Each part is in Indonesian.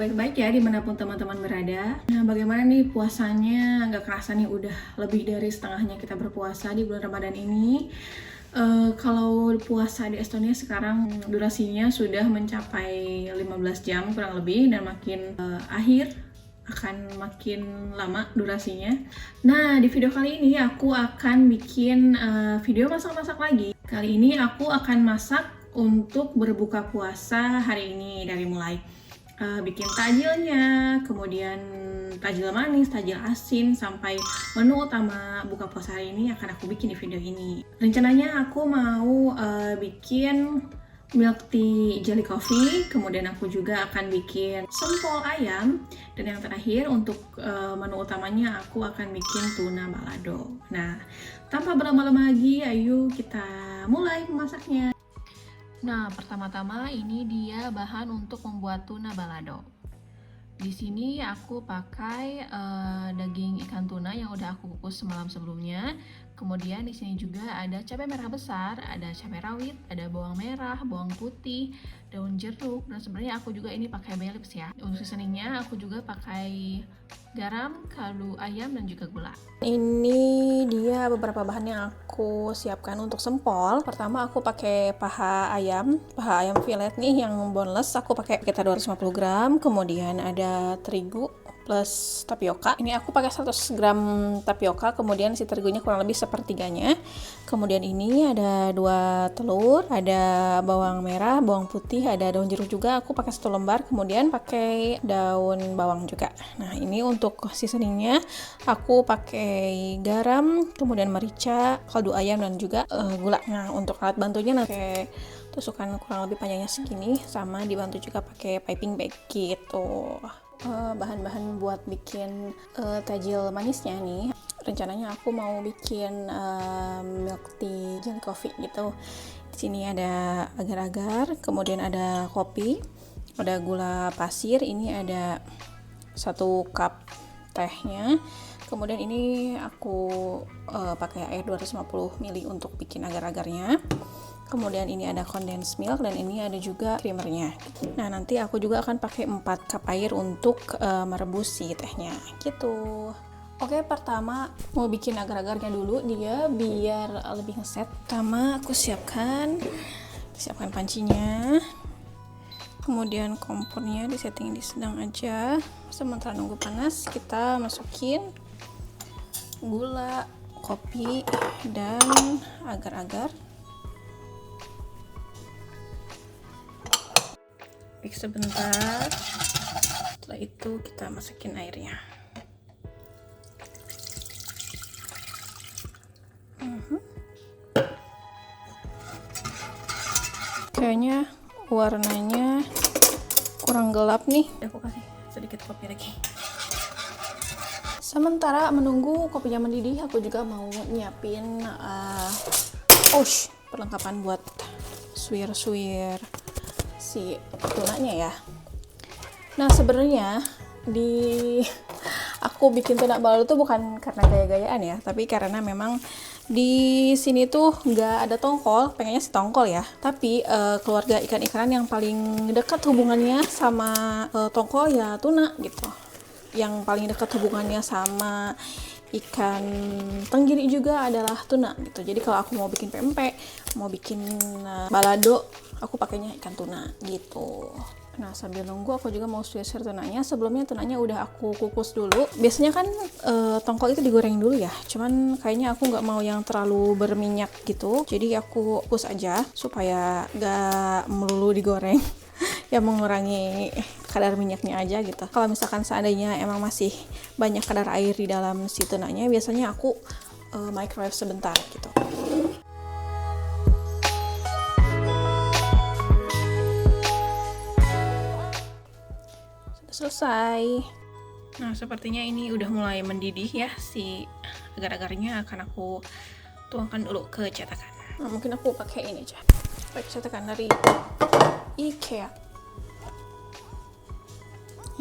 baik-baik ya dimanapun teman-teman berada. Nah, bagaimana nih puasanya? Nggak kerasa nih udah lebih dari setengahnya kita berpuasa di bulan Ramadan ini. Kalau puasa di Estonia sekarang durasinya sudah mencapai 15 jam kurang lebih, dan makin akhir akan makin lama durasinya. Nah, di video kali ini aku akan bikin video masak-masak lagi. Kali ini aku akan masak untuk berbuka puasa hari ini, dari mulai bikin tajilnya, kemudian tajil manis, tajil asin, sampai menu utama buka puasa hari ini akan aku bikin di video ini. Rencananya aku mau bikin milk tea jelly coffee, kemudian aku juga akan bikin sempol ayam, dan yang terakhir untuk menu utamanya aku akan bikin tuna balado. Nah, tanpa berlama-lama lagi, ayo kita mulai memasaknya. Nah, pertama-tama ini dia bahan untuk membuat tuna balado. Di sini aku pakai daging ikan tuna yang udah aku kukus semalam sebelumnya. Kemudian di sini juga ada cabai merah besar, ada cabai rawit, ada bawang merah, bawang putih, daun jeruk, dan sebenarnya aku juga ini pakai bay leaves ya. Untuk seasoningnya aku juga pakai garam, kaldu ayam, dan juga gula. Ini dia beberapa bahan yang aku siapkan untuk sempol. Pertama aku pakai paha ayam fillet nih yang boneless. Aku pakai sekitar 250 gram. Kemudian ada terigu plus tapioka. Ini aku pakai 100 gram tapioka, kemudian si terigunya kurang lebih sepertiganya. Kemudian ini ada 2 telur, ada bawang merah, bawang putih, ada daun jeruk juga. Aku pakai 1 lembar, kemudian pakai daun bawang juga. Nah, ini untuk seasoningnya aku pakai garam, kemudian merica, kaldu ayam, dan juga gula. Nah, untuk alat bantunya pakai tusukan kurang lebih panjangnya segini, sama dibantu juga pakai piping bag gitu. Bahan-bahan buat bikin tajil manisnya nih, rencananya aku mau bikin milk tea jelly coffee gitu. Di sini ada agar-agar, kemudian ada kopi, ada gula pasir, ini ada 1 cup tehnya. Kemudian ini aku pakai air 250 ml untuk bikin agar-agarnya. Kemudian ini ada condensed milk, dan ini ada juga creamernya. Nah, nanti aku juga akan pakai 4 cup air untuk merebus si tehnya gitu. Oke, pertama mau bikin agar-agarnya dulu dia biar lebih ngeset. Pertama aku siapkan pancinya. Kemudian kompornya disetting di sedang aja. Sementara nunggu panas, kita masukin gula, kopi, dan agar-agar. Mix sebentar. Setelah itu kita masukin airnya. Kayaknya warnanya kurang gelap nih. Aku kasih sedikit kopi lagi. Sementara menunggu kopinya mendidih, aku juga mau nyiapin perlengkapan buat suwir-suwir si tunanya ya. Nah, sebenarnya aku bikin tuna balado tuh bukan karena gaya-gayaan ya, tapi karena memang di sini tuh nggak ada tongkol, pengennya sih tongkol ya. Tapi keluarga ikan-ikanan yang paling dekat hubungannya sama tongkol ya tuna gitu. Yang paling dekat hubungannya sama ikan tenggiri juga adalah tuna gitu. Jadi kalau aku mau bikin pempek, mau bikin balado, aku pakainya ikan tuna gitu. Nah, sambil nunggu aku juga mau suwir tunanya. Sebelumnya tunanya udah aku kukus dulu. Biasanya kan tongkol itu digoreng dulu ya. Cuman kayaknya aku nggak mau yang terlalu berminyak gitu. Jadi aku kukus aja supaya nggak melulu digoreng. Ya, mengurangi kadar minyaknya aja gitu. Kalau misalkan seandainya emang masih banyak kadar air di dalam si tunanya, biasanya aku microwave sebentar gitu. Selesai. Nah, sepertinya ini udah mulai mendidih ya, si agar-agarnya akan aku tuangkan dulu ke cetakan. Nah, mungkin aku pakai ini aja, pakai cetakan dari IKEA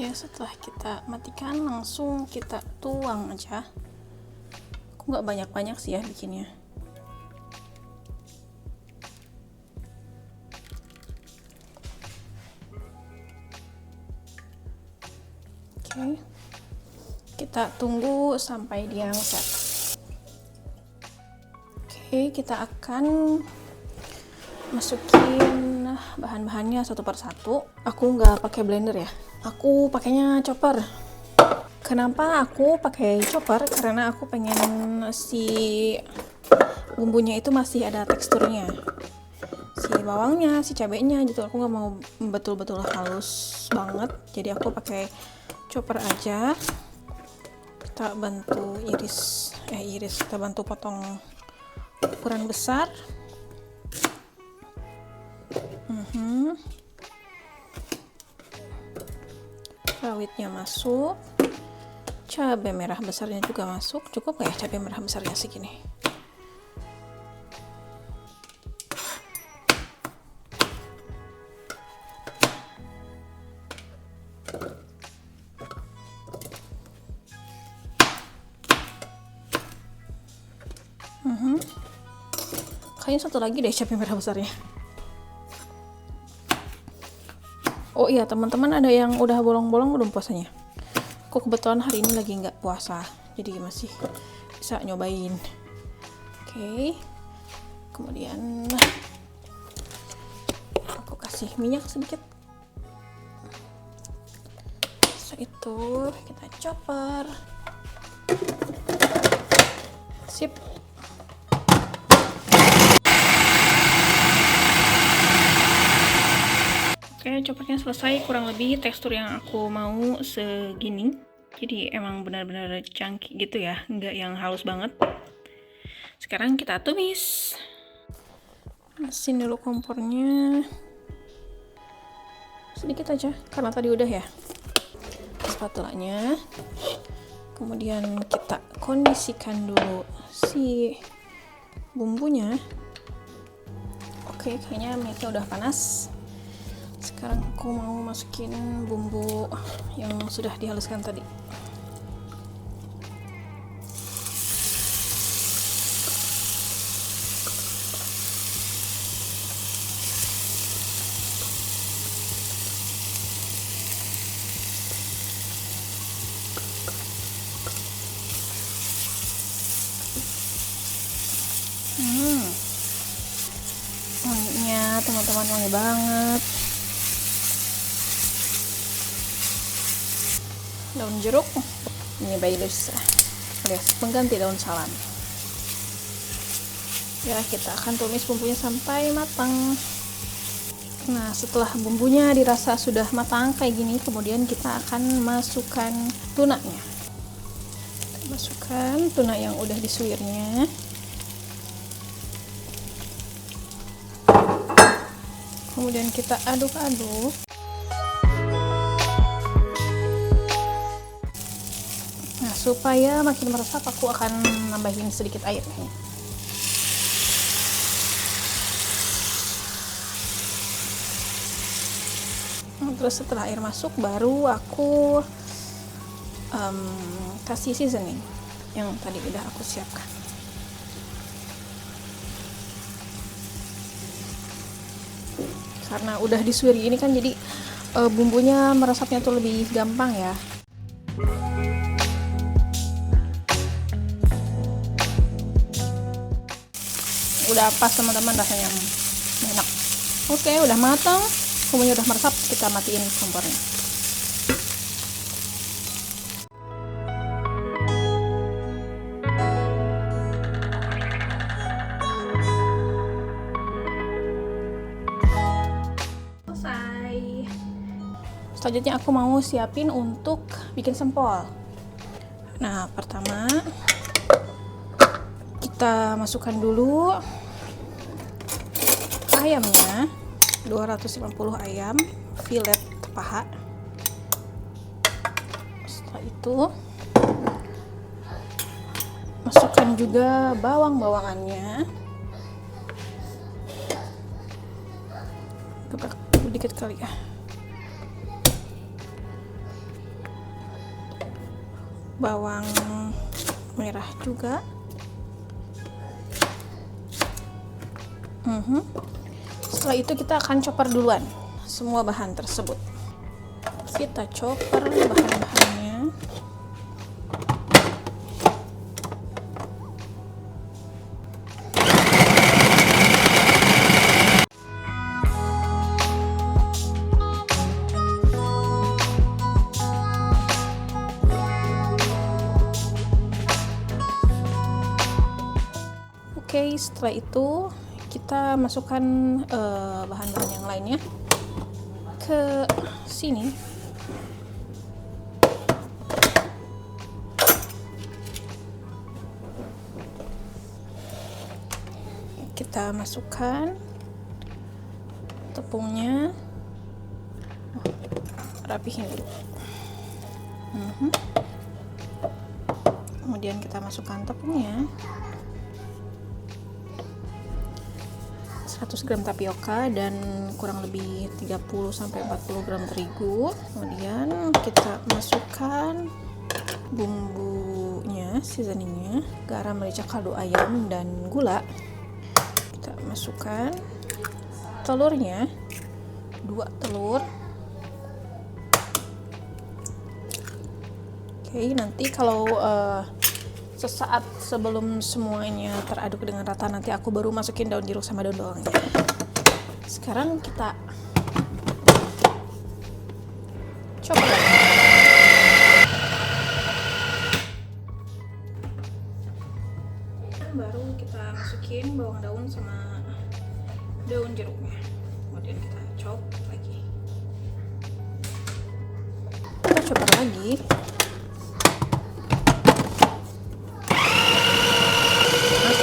ya. Setelah kita matikan, langsung kita tuang aja. Aku nggak banyak-banyak sih ya bikinnya. Oke. Kita tunggu sampai dia set. Oke, kita akan masukin bahan-bahannya satu per satu. Aku nggak pakai blender ya, aku pakainya chopper. Kenapa aku pakai chopper? Karena aku pengen si bumbunya itu masih ada teksturnya, si bawangnya, si cabenya gitu. Aku nggak mau betul-betul halus banget, jadi aku pakai chopper aja. Kita bantu iris, kita bantu potong ukuran besar. Rawitnya masuk, cabai merah besarnya juga masuk. Cukup nggak ya cabai merah besarnya segini? Kayaknya satu lagi deh cabai merah besarnya. Oh iya teman-teman, ada yang udah bolong-bolong belum puasanya? Aku kebetulan hari ini lagi nggak puasa, jadi masih bisa nyobain. Oke, kemudian aku kasih minyak sedikit. Setelah itu kita chopper. Sip. Oke, choppernya selesai. Kurang lebih tekstur yang aku mau segini. Jadi emang benar-benar chunky gitu ya, nggak yang halus banget. Sekarang kita tumis. Mesin dulu kompornya. Sedikit aja, karena tadi udah ya. Spatulanya. Kemudian kita kondisikan dulu si bumbunya. Oke, kayaknya minyaknya udah panas. Sekarang aku mau masukin bumbu yang sudah dihaluskan tadi. Wanginya teman-teman wangi banget. Daun jeruk, ini bay leaves alias pengganti daun salam. Ya, kita akan tumis bumbunya sampai matang. Nah, setelah bumbunya dirasa sudah matang kayak gini, kemudian kita akan masukkan tunanya. Kita masukkan tuna yang udah disuirnya. Kemudian kita aduk-aduk. Nah, supaya makin meresap, aku akan nambahin sedikit air. Terus setelah air masuk, baru aku kasih seasoning yang tadi udah aku siapkan. Karena udah disuir ini kan, jadi bumbunya meresapnya tuh lebih gampang ya. Udah pas teman-teman, rasanya enak. Oke, udah matang, bumbunya udah meresap, kita matiin kompornya. Selesai. Selanjutnya aku mau siapin untuk bikin sempol. Nah, pertama kita masukkan dulu ayamnya, 250 ayam filet paha. Setelah itu masukkan juga bawang-bawangannya, dikit kali ya. Bawang merah juga. Setelah itu kita akan chopper duluan semua bahan tersebut. Kita chopper bahan-bahannya. setelah itu kita masukkan bahan-bahan yang lainnya ke sini. Kita masukkan tepungnya. Rapihin dulu. Kemudian kita masukkan tepungnya. 100 gram tapioka dan kurang lebih 30-40 gram terigu. Kemudian kita masukkan bumbunya, seasoningnya, garam, merica, kaldu ayam, dan gula. Kita masukkan telurnya, 2 telur. Oke, nanti kalau sesaat sebelum semuanya teraduk dengan rata, nanti aku baru masukin daun jeruk sama daun bawangnya. Sekarang kita coba lagi. Baru kita masukin bawang daun sama daun jeruknya. Kemudian kita chop lagi. Kita coba lagi.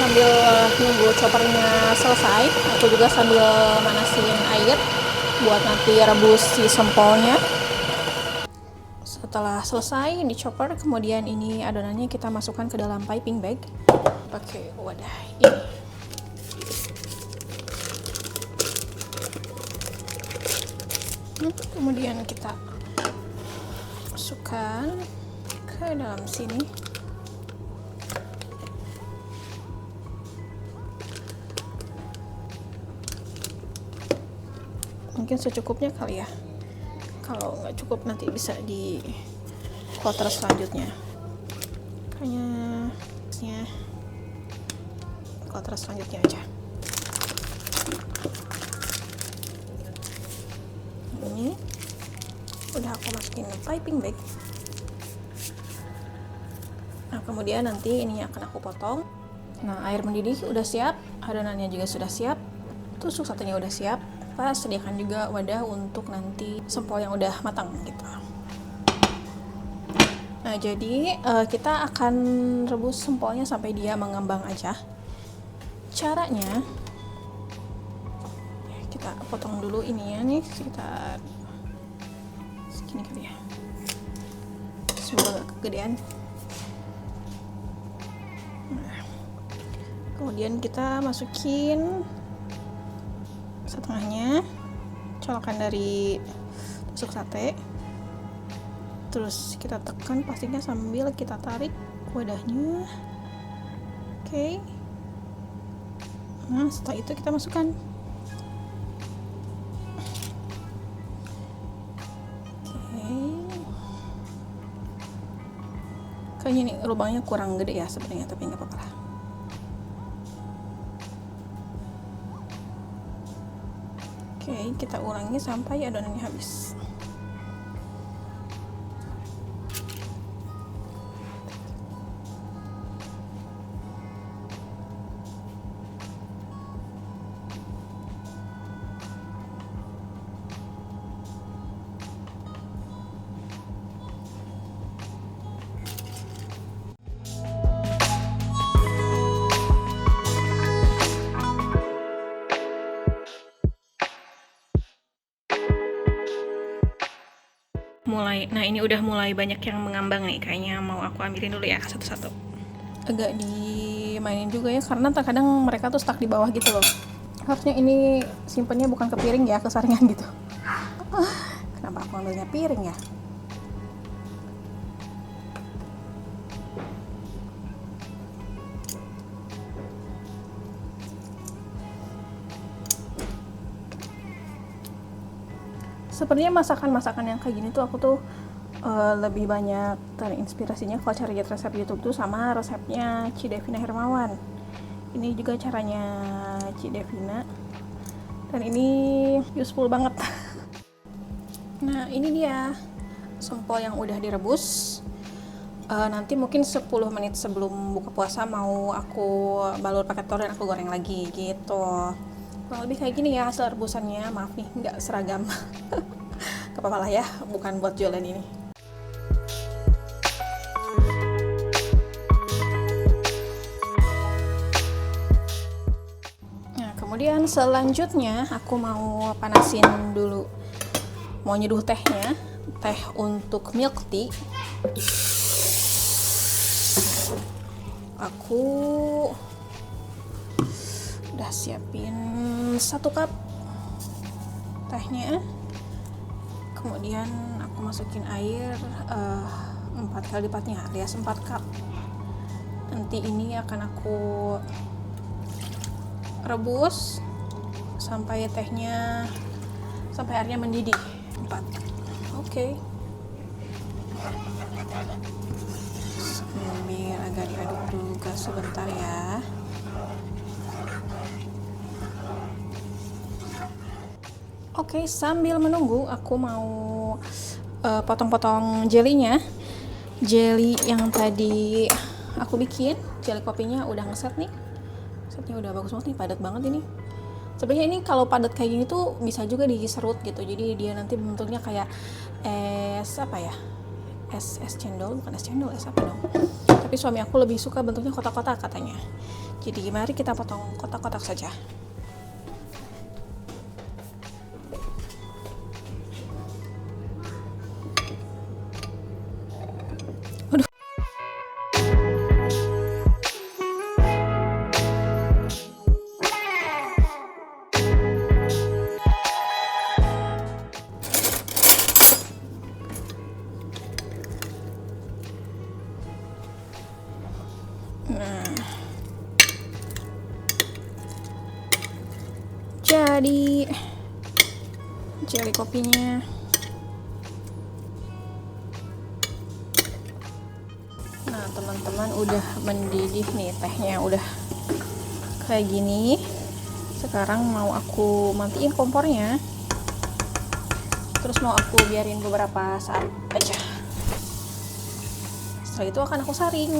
Sambil nunggu choppernya selesai, aku juga sambil manasin air buat nanti rebus si sempolnya. Setelah selesai di chopper, kemudian ini adonannya kita masukkan ke dalam piping bag pakai wadah ini. Kemudian kita masukkan ke dalam sini. Mungkin secukupnya kali ya. Kalau nggak cukup nanti bisa di quarter selanjutnya. Kayaknya quarter selanjutnya aja. Ini udah aku masukin piping bag. Nah, kemudian nanti ini akan aku potong. Nah, air mendidih udah siap, adonannya juga sudah siap, tusuk satenya udah siap. Sediakan juga wadah untuk nanti sempol yang udah matang gitu. Nah, jadi kita akan rebus sempolnya sampai dia mengembang aja. Caranya kita potong dulu ininya nih, sekitar segini kali ya, semoga gak kegedean. Nah, kemudian kita masukin setengahnya, colokan dari tusuk sate, terus kita tekan pastinya sambil kita tarik wadahnya. Oke. Nah, setelah itu kita masukkan. Kayaknya ini lubangnya kurang gede ya sebenarnya, tapi nggak apa-apa lah. Oke, kita ulangi sampai adonannya habis. Nah ini udah mulai banyak yang mengambang nih, kayaknya mau aku ambilin dulu ya satu-satu. Agak dimainin juga ya, karena terkadang mereka tuh stuck di bawah gitu loh. Harusnya ini simpennya bukan ke piring ya, ke saringan gitu. Kenapa aku ambilnya piring ya? Sepertinya masakan-masakan yang kayak gini tuh aku tuh lebih banyak terinspirasinya kalau cari resep YouTube tuh sama resepnya Ci Devina Hermawan. Ini juga caranya Ci Devina, dan ini useful banget. Nah ini dia sempol yang udah direbus. Nanti mungkin 10 menit sebelum buka puasa mau aku balur pakai telur dan aku goreng lagi gitu. Kurang lebih kayak gini ya hasil rebusannya. Maaf nih nggak seragam. Gak apa-apa lah ya, bukan buat jualan ini. Nah, kemudian selanjutnya aku mau panasin dulu, mau nyeduh tehnya, teh untuk milk tea. Aku udah siapin 1 cup tehnya, kemudian aku masukin air 4 kali lipatnya alias 4 cup. Nanti ini akan aku rebus sampai airnya mendidih 4. Oke. Sambil agak diaduk dulu sebentar ya. Oke, sambil menunggu aku mau potong-potong jelinya. Jelly yang tadi aku bikin, jelly kopinya udah ngeset nih. Setnya udah bagus banget nih, padat banget ini. Sebenarnya ini kalau padat kayak gini tuh bisa juga diserut gitu. Jadi dia nanti bentuknya kayak es apa ya? Es cendol, bukan es cendol, es apa dong? Tapi suami aku lebih suka bentuknya kotak-kotak katanya. Jadi mari kita potong kotak-kotak saja. Nah, jadi jelly kopinya. Nah, teman-teman udah mendidih nih tehnya, udah kayak gini. Sekarang mau aku matiin kompornya, terus mau aku biarin beberapa saat aja. Setelah itu akan aku saring.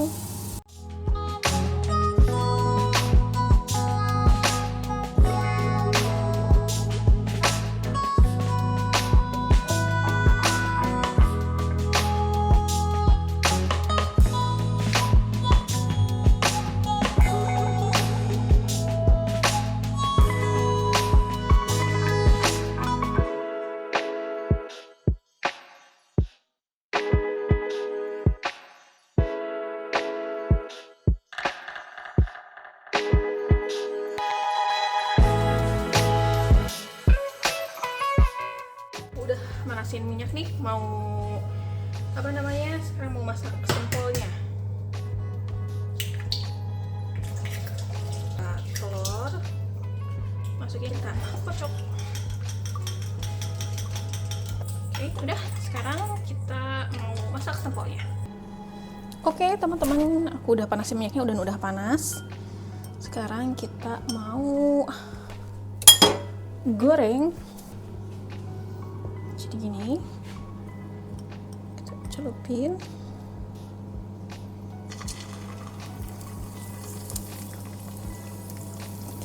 Manasin minyak nih, mau sekarang mau masak sempolnya. Nah, telur masukin, kita kocok. Oke, udah, sekarang kita mau masak sempolnya. Oke teman-teman, aku udah panasin minyaknya, udah panas. Sekarang kita mau goreng. Jadi gini, kita celupin.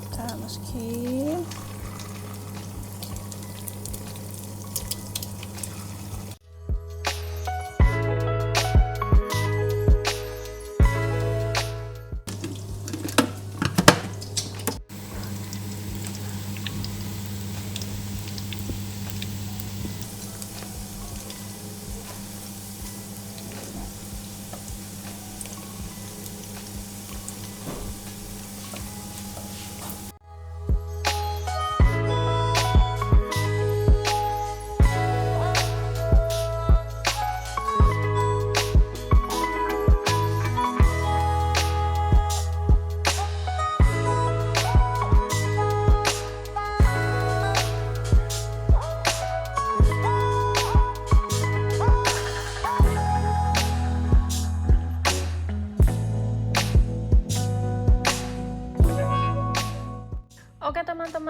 Kita masukin.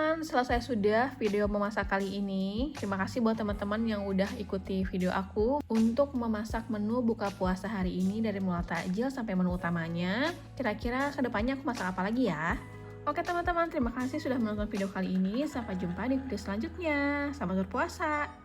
teman-teman, selesai sudah video memasak kali ini. Terima kasih buat teman-teman yang udah ikuti video aku untuk memasak menu buka puasa hari ini dari mulai takjil sampai menu utamanya. Kira-kira kedepannya aku masak apa lagi ya? Oke teman-teman, terima kasih sudah menonton video kali ini. Sampai jumpa di video selanjutnya. Selamat berpuasa!